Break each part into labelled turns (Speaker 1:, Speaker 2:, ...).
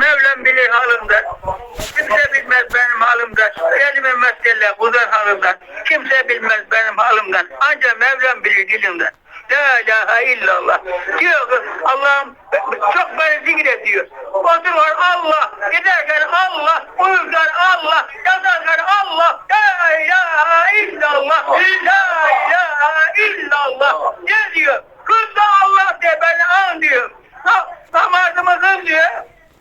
Speaker 1: Mevlam bilir halimden. Kimse bilmez benim halimden. Elime mesele uzar halimden. Kimse bilmez benim halimden. Ancak Mevlam bilir dilimden. La ilahe illallah. Diyor ki Allah'ım çok beni zikrediyor. Oturur Allah, giderken Allah, uyurken Allah, yatarken Allah. La ilahe illallah. La ilahe illallah. Ne diyor? Kız da Allah diye beni an diyor. Namazımı kıl diyor.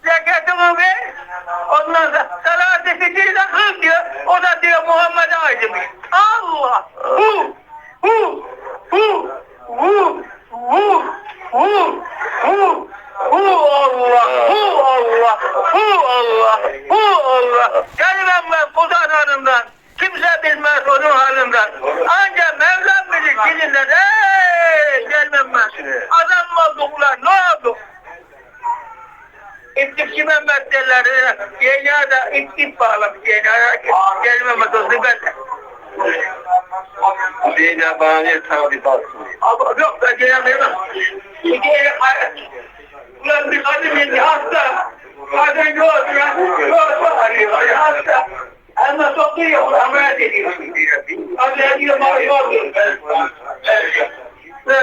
Speaker 1: Zekatımı ver. Ondan sonra salat-ı fitrine kıl diyor. O da diyor Muhammed'e acımış. Allah. Hu. Hu. Hu. Hu. Hu. Hu. Hu. Hu Allah. Hu Allah. Hu Allah. Hu Allah. Gelmem ben kuldan halinden. Kimse bilmez onun halinden. Ancak Mevlam bilir dilinden. Gelmem ben. Adam mı olduklar? Ne oldu? İptikçi Mehmet derler. Yeğena da ip bağlamış. Yeğena gelmeme dostu ben de.
Speaker 2: Yeğena bana niye tabi baksın?
Speaker 1: Ama yok ben gelemem. Ulan bir kadın indi hasta. Kadın yok ya. Yok arıyor. Hasta. Ama sokuyor. Ameliyat ediyor. Ameliyat ediyor. Ve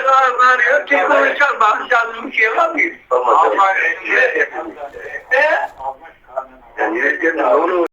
Speaker 1: arıyor. Çıkıyor çalma. Çalma bir şey var mı?
Speaker 2: Tamam. Yani yine onu